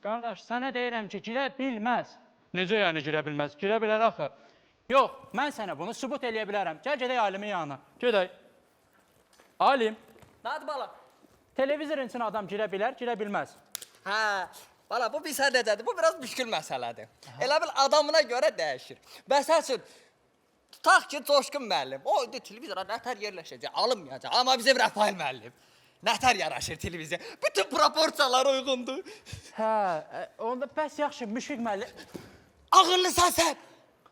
Qardaş, sənə deyirəm ki, girə bilməz. Necə yəni girə bilməz? Girə bilər axı. Yox, mən sənə bunu sübut eləyə bilərəm. Gəl gedək alimin yanına. Gedək. Alim. Nədir bala? Televizorun üçün adam girə bilər, girə bilməz. Hə, bala bu bir sədəcədir. Bu biraz müşkül məsələdir. Elə bil adamına görə dəyişir. Məsəl üçün, tutaq ki, Coşqun müəllim. O televizora nətər yerləşəcək, alınmayacaq. Amma bizim Rəfail müəllim. Nətər yaraşır televizya? Bütün proporsiyalar uyğundur. Hə, onda bəs yaxşı, Müşfiq müəllim. Ağıllısan sən.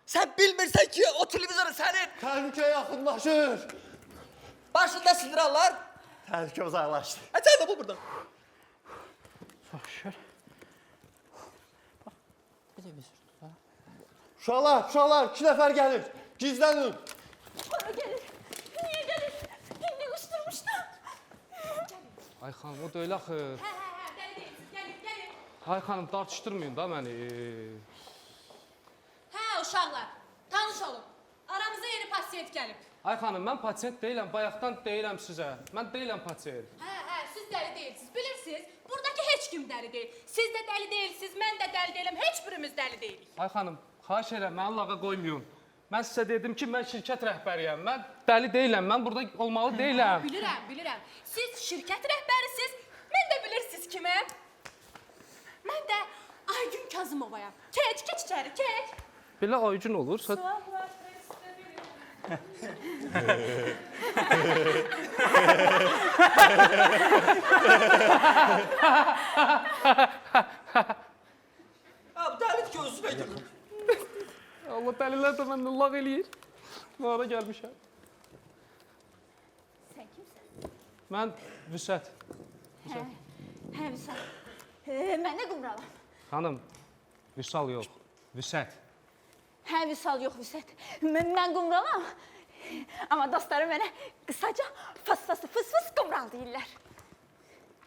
Sən bilmirsən ki, o televizor sənin. Təhlükə yaxınlaşır. Başında sinirallar. Təhlükə uzaqlaşdı. Sən də bu burada. Şöyle. Bak, televizor. Uşaqlar, 2 nəfər gəlir. Gizlənin. Bana gelir. Niye gelir? Hindi ısırmıştım. Ay xanım, o da öyle axı. He, deli değilsiz. Gelin. Ay xanım, tartışdırmayın da məni. He uşaqlar, tanış olun. Aramıza yeni pasiyent gelip. Ay xanım, mən pasiyent deyiləm, bayaqdan deyirəm sizə. Mən deyiləm pasiyent. He, siz deli değilsiz. Bilirsiniz, buradaki hiç kim deli değil. Siz de deli değilsiz, ben de deli değilim. Hiçbirimiz deli değiliz. Ay xanım, xahiş edirəm, məni lağa qoymayın. Mən sizə dedim ki, mən şirkət rəhbəriyəm. Mən dəli deyiləm, mən burada olmalı deyiləm. Bilirəm. Siz şirket rehberisiz, ben de bilirsiniz kimim. Ben de Aygün Kazımova'yam. Geç içeri, geç. Belə aygün olursa... Abi dəlit gözünə girir. Allah dəlilər də məndən lağ eləyir. Lara gəlmişəm. Sen kimsin? Mən Vüsət. He Vüsal. Ben de Qumralam. Xanım, Vüsal yox, Vüsət. He Vüsal yok Vüsət. Ben Qumralam. Ama dostlarım bana kısaca fıs fıs Qumral deyirlər.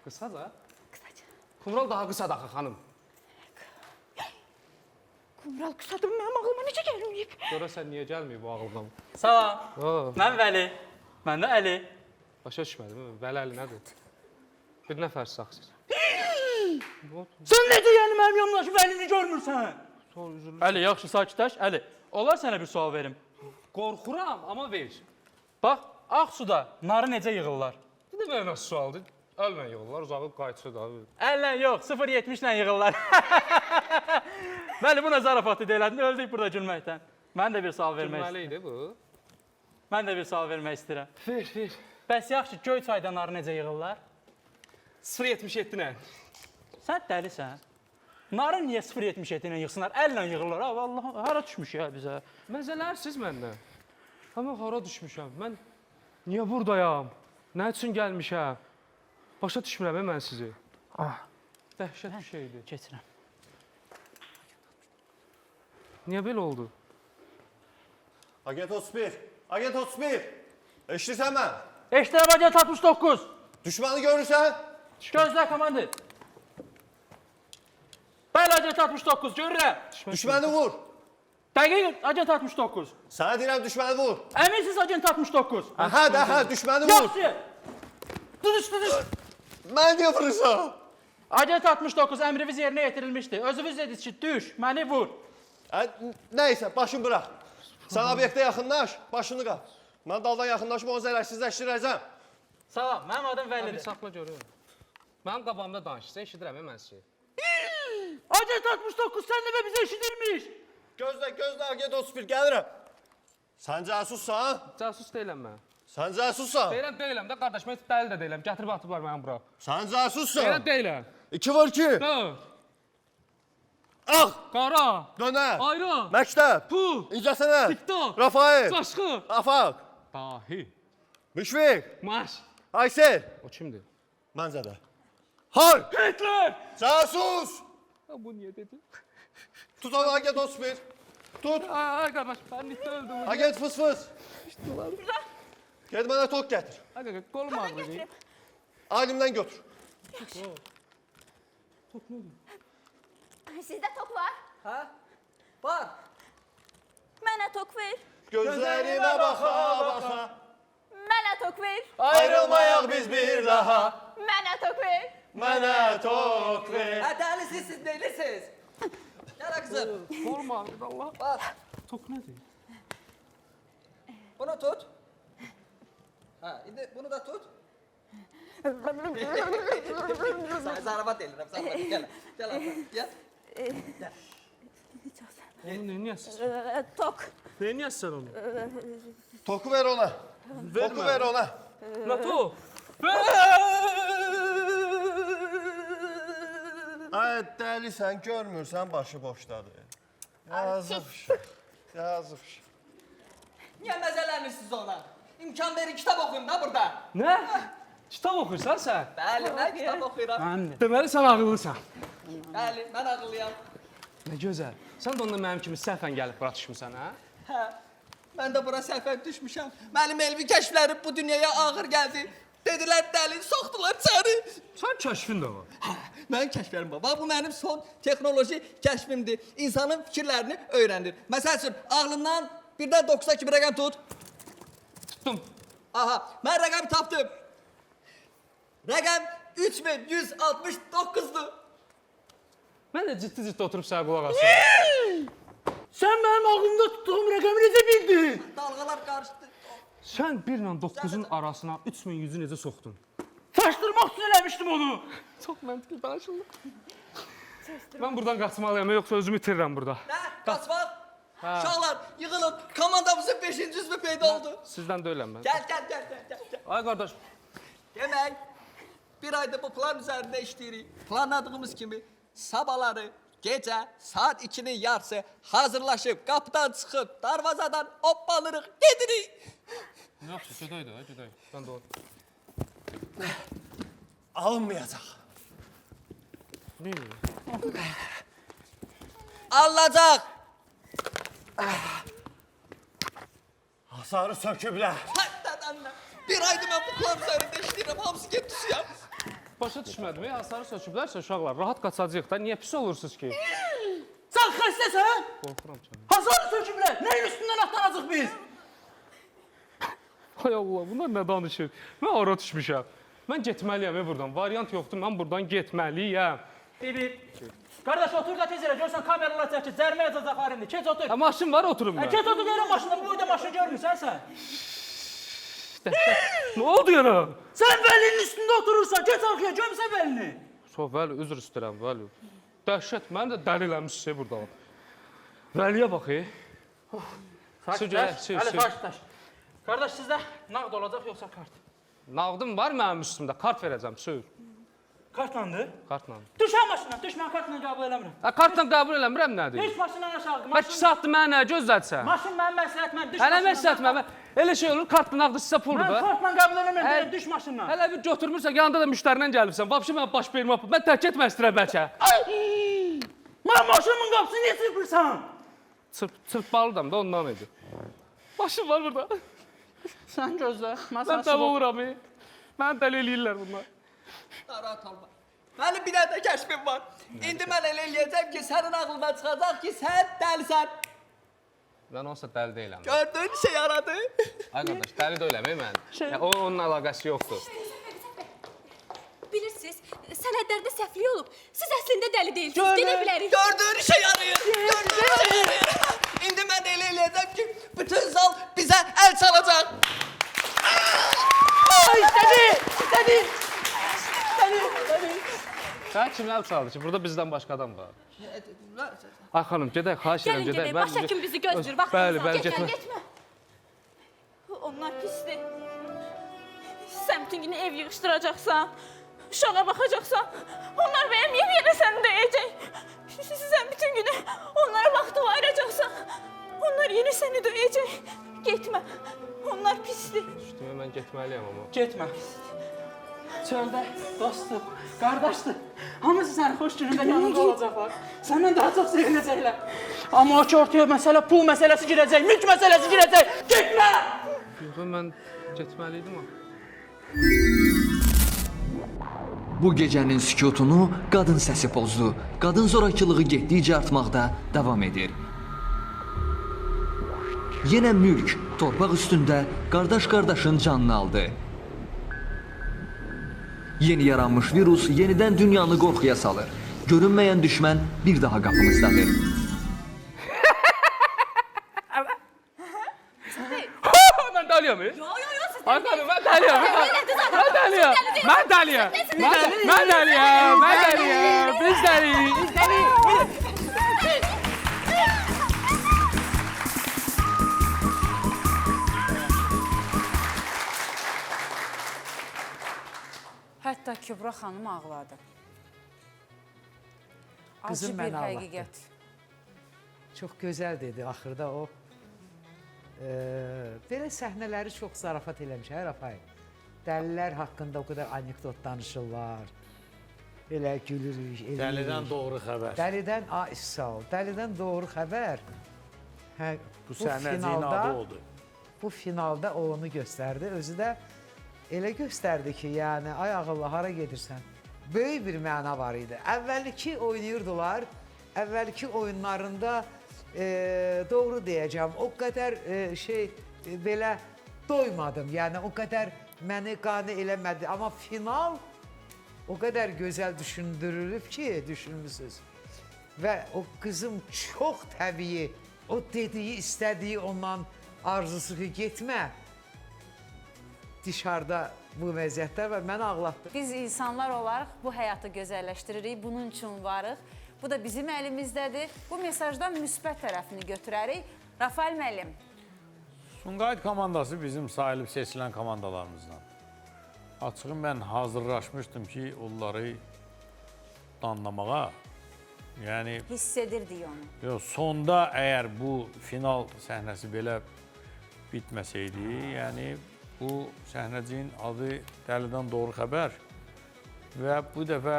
Qısa da? Kısaca. Kumral daha qısa da axı xanım. Qumral kısadır, mənim ağlıma necə gəlməyib? Görəsən niyə gəlməyib bu ağıldan? Salam. Oo, Mən Vəli. Mən də Əli. başa düşmədim. Vələli nədir? Bir nəfər saxsız. Sən necə yəni mənim yanımdakı Vəlini görmürsən? Sonra üzülür. Əli, yaxşı, sakitləş. Əli, olar sənə bir sual verim. Qorxuram, amma ver. Bax, Ağsuda narı necə yığırlar? Bir də mənə sualdır. Əllə yığırlar, uzağı qayçır da. Əllə yox, 0.70 ilə yığırlar. Bəli, buna zarafatı deyilədin, öldük burada gülməkdən. Mən də bir sual vermək istəyirəm. Gülməli idi bu. Mən də bir sual vermək istəyirəm. Ver. Bəs yaxşı, Göyçayda narı necə yığırlar? 0.77 nə? Sən dəlisən. Narı niyə 0.77 ilə yığsınlar? Əllə yığırlar. Ha, vallahi, hara düşmüş ya bizə? Məzələrsiz məndən. Amma hara düşmüşəm? Mən niyə buradayam? Nə üçün gəlmişəm? Başa düşmürəm mən sizi. Dəhşət bir şeydir. Keçirəm. Niyə belə oldu? Agent 31. Agent 31. Eşidirsən mən? Eşdirəm, agent 69. Düşmanı görürsən? Gözlə, komandir. Bəli, agent 69, görürəm. Düşməni vur. Dəqiq, agent 69. Sənə deyirəm düşməni vur. Əminsiz, agent 69. Hə, düşməni vur. Yaxşı. Duduş. Mən niyə vurursan? Agent 69, əmriniz yerinə yetirilmişdir. Özünüz dediniz ki, düş, məni vur. Nəysə, başını bırax. Sən obyektə yaxınlaş, başını qal. Mən daldan yaxınlaşıb onu zərərsizləşdirəcəm. Salam, mənim adım Bir Vəlidir. saxla görürəm. Mənim qabağımda danışırsa eşidirəm mən sizi. Agent 69, sən demə bizə eşidirmiş. Gözlə, agent 31, gəlirəm. Sən casussan? Casus deyiləm mən. Sən casussan? Deyiləm də qardaş, mən dəli də deyiləm. Gətirib atıblar məni bura. Sən casussan? Deyiləm. 2 var 2. Dör, Ağ, qara, dönər, ayran, məktəb, pul, incəsənət, TikTok, Rafael, qaşqı, Afaq, dahi, Müşfiq, maş. Aysel, O kimdir? Məncə də. Har, Hitler! casus! Bu niyə dedi? Tut onu agent 31. Tut, Ay qardaş, mən nitdə öldüm. agent fıs fıs. Ged mənə tok gətir. Ay qardaş, qolum ağrıyır. Alimdən götür. Sizdə tok var? Hə? Var. Mənə tok ver. Gözlərimə baxa. Mənə tok ver. Ayrılmayaq biz bir daha. Mənə tok ver. Mənə tok ver. Hə, dəlisiz, siz deyirsiniz. Gələ qızım. Olma Allah. Bax, Tok nədir? bunu tut. Hə, indi bunu da tut. Zarabat eləyirəm, zarabat. Gəl, gəl, gəl. Onu neyin yazsın? Tok. Neyin yazsın onu? Toku ver ona. Toku ver ona. Nə tok? Ay dəlisən, görmürsən başı boşdadır. Yazıq uşaq. Yazıq uşaq. Niyə məzələnirsiniz ona? İmkan verin, kitab oxuyun da burada. Nə? Kitab oxuyursan sən? Bəli, mən kitab oxuyuram. Mənim də. Deməli sən ağıllısan. Bəli, mən ağıllıyam. Nə gözəl. Sən də onda mənim kimi səhvən gəlib bura düşmüsən, hə? Hə, mən də bura səhvən düşmüşəm. Mənim elmi kəşflərim bu dünyaya ağır gəldi. Dedilər dəli, soxdular içəri. Sən kəşfin də var. Hə, mənim kəşflərim var. Bax, bu mənim son texnoloji kəşfimdir. İnsanın fikirlərini öyrənir. Məsəl üçün, ağlından birdən 9-a kimi rəqəm tut. Tutdum. Aha, mən rəqəmi tapdım. Rəqəm 3169'dur. Mən də ciddi oturub sənə qulaq asıyorum. Sən mənim ağlımda tutduğum rəqəmi necə bildin? Dalğalar qarışdı. Sən 1 ilə 9-un arasına 3100-ü necə soxdun? Çaşdırmaq üçün eləmişdim onu. Çox məntiqli danışıldı. Mən buradan qaçmalıyam, yoxsa özümü itirirəm burada. Nə? Qaçmaq? Uşaqlar, yığılın. Komandamızın 5-ci üzvü peyda oldu. Sizdən deyiləm mən. Gəl. Ay qardaş, Demək, bir ayda bu plan üzərində işləyirik. Planladığımız kimi sabahları gecə saat 2'nin yarısı hazırlaşıb, qapıdan çıxıb, darvazadan hoppanırıq, gedirik. Yaxşı, gedək. Mən də o. Alınmayacaq. Neyim? Alınacaq. Hasarı söküblər. Hətta bir ayda mən bu plan üzərində işləyirəm, hamısı getdisiya. Başa düşmədim, hasarı söküblərsə uşaqlar, rahat qaçacağıq da, niyə pis olursunuz ki? Sən xəstəsən? Qorxuram sənə. Hasarı söküblər. Nəyin üstündən atlanacaq biz? Ay Allah, bunlar nə danışır? Mən ora düşmüşəm. Mən getməliyəm buradan, variant yoxdur, mən buradan getməliyəm. Bibi. Qardaş otur da tez elə, görsən kameralar çəkir, cərimə yazacaqlar indi. Keç otur. Maşın var, oturum mən. Keç otur deyirəm maşında, bu boyda maşını görmürsən sən. Nə oldu yana? Sən Vəlinin üstündə oturursan, keç arxaya, görmüsən Vəlini. Vəli, üzr istəyirəm, Vəli. Dəhşət, məni də dəli eləmişsiniz burada. Vəliyə bax, Hələ daş. Qardaş, sizdə nağd olacaq, yoxsa kart? Nağdım var mənim üstümdə, kart verəcəm, sür. Kartlandır. Kartla. Düş ha maşından, düş, mən kartla qəbul eləmirəm. Kartla qəbul eləmirəm nədir? Düş maşından aşağı. Bə 2 saatdır mənə nə gözlədsən? Maşın mənim məsləhət, mən düş Hələ maşından. məsləhət mən. Elə şey olur, kartla nağdı sizə puldur Mən da. kartla qəbul eləmirəm, Hə- deyirəm, düş maşından. Hələ bir götürmürsən, yanında da müştərilə gəlibsən. Vapşı mən baş berim apıb, mən tərk etmək istəyirəm bəlkə. Mən maşınımın qapısını niyə çırpırsan? Çırpmalıdım da ondan idi. Başım var burada. Sən gözlə, mən Mən sənə dəli sığ oluram. Mən dəli eləyirlər bunlar. Narahat olma. Mənim bir dənə də kəşfim var. İndi mən elə eləyəcəm ki, sənin ağlından çıxacaq ki, sən dəlisən. Mən olsa dəli deyiləm. Gördün, şey yaradı. Ay qardaş, dəli deyiləm mən. Onun əlaqəsi yoxdur. Bilirsiniz, sənədlərdə səhvlik olub. Siz əslində dəli deyilsiniz, gedə bilərik. Gördün, işe yarayır. Gördün, işe yarayır. İndi mən elə eləyəcəm ki, bütün zal bizə əl çalacaq. Sən kimlər çaldı ki? Burada bizdən başqa adam var. Ay xanım, gedək, xahiş edirəm, Gəlin, gedək, baş həkim bizi gözləyir. Bəli, Getmə, getmə. getmə. Onlar pisdir. Sən bütün günü ev yığışdıracaqsan, uşağa baxacaqsan, onlar mənim yerə səni döyəcək. Sən bütün günü onlara vaxtı ayıracaqsan, onlar yenə səni döyəcək. Getmə, onlar pisdir. Üstümə mən getməliyəm amma. Getmə. Çöldə dostdur, qardaşdır. Hamısı sənin xoş günündə yanında olacaqlar. Səndən daha çox sevinəcəklər. Amma o ki ortaya məsələ, pul məsələsi girəcək, mülk məsələsi girəcək. Getmə! Yox, mən getməliydim amma. Bu gecənin sükutunu qadın səsi pozdu. Qadın zorakılığı getdikcə artmaqda davam edir. Yenə mülk torpaq üstündə qardaş qardaşın canını aldı. Yeni yaranmış virus yenidən dünyanı qorxuya salır. Görünməyən düşmən bir daha qapımızdadır. Mən dalıyam. Ay xanım, mən dalıyam. Mən dalıyam. Mən dalıyam. Mən dalıyam. Mən dalıyam. Biz dalıyıq. Hətta Kübra xanım ağladı. Qızım Acı bir məni ağlatdı. həqiqət. Çox gözəl dedi axırda o. Belə səhnələri çox zarafat eləmiş, hə Rafael? Dəlilər haqqında o qədər anekdot danışırlar. Elə gülürük, eləyirik. Dəlidən doğru xəbər. Dəlidən, sağ ol. Dəlidən doğru xəbər. Hə, Bu səhnəciyin adı odur. Bu finalda o onu göstərdi. Özü də elə göstərdi ki, yəni ay ağılla hara gedirsən? Böyük bir məna var idi. Əvvəlki oynayırdılar. Əvvəlki oyunlarında doğru deyəcəm. O qədər belə doymadım. Yəni o qədər məni qane eləmədi. Amma final o qədər gözəl düşündürülüb ki, düşünmüsünüz. Və o qızım çox təbii, o dediyi, istədiyi ondan arzusu ki, getmə. Dışarıda bu vəziyyətlər və məni ağlatdı. Biz insanlar olaraq bu həyatı gözəlləşdiririk, bunun üçün varıq. Bu da bizim əlimizdədir. Bu mesajdan müsbət tərəfini götürərik. Rafael müəllim. Sumqayıt komandası bizim sayılıb seçilən komandalarımızdan. Açığı mən hazırlaşmışdım ki, onları danlamağa. Yəni, Hiss edirdik onu. yox, sonda əgər bu final səhnəsi belə bitməsəydi, yəni bu səhnəciyin adı Dəlidən Doğru Xəbər və bu dəfə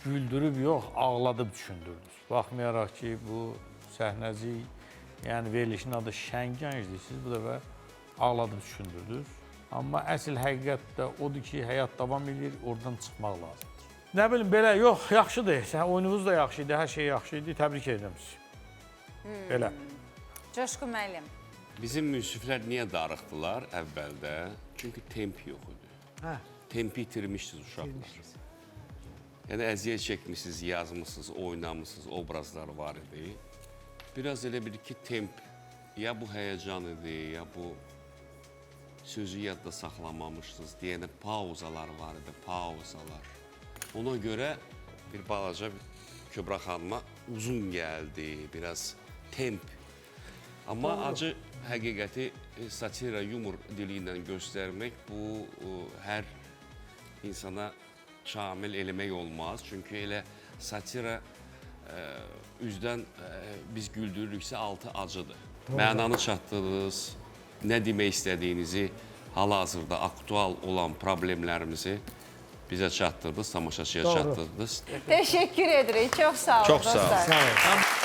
güldürüb yox, ağladıb düşündürdünüz. Baxmayaraq ki, bu səhnəci, yəni verilişin adı Şəngəncdir, siz bu dəfə ağladıb düşündürdünüz. Amma əsl həqiqət də odur ki, həyat davam edir, oradan çıxmaq lazımdır. Nə bilim, belə, yox, yaxşıdır, oyununuz da yaxşı idi, hər şey yaxşı idi, təbrik edirəm sizi. Belə. Coşqun müəllim. Bizim münsiflər niyə darıxdılar əvvəldə? Çünki temp yox idi. Hə. Tempi itirmişsiniz uşaqlar. Yəni əziyyət çəkmişsiniz, yazmışsınız, oynamışsınız, obrazlar var idi. Biraz elə bir ki, temp ya bu həyəcan idi, ya bu sözü yadda saxlamamışsınız, deyənə pauzalar var idi, pauzalar. Ona görə bir balaca Kübra xanıma uzun gəldi, biraz temp. Amma acı həqiqəti satira, yumor dili ilə göstərmək bu hər insana şamil eləmək olmaz. Çünki elə satira üzdən biz güldürürüksə altı acıdır. Mənanı çatdırdınız, nə demək istədiyinizi, hal-hazırda aktual olan problemlərimizi bizə çatdırdınız, tamaşaçıya çatdırdınız. Təşəkkür edirik. Çox sağ olun. Çox sağ olun. dostlar. Sağ ol.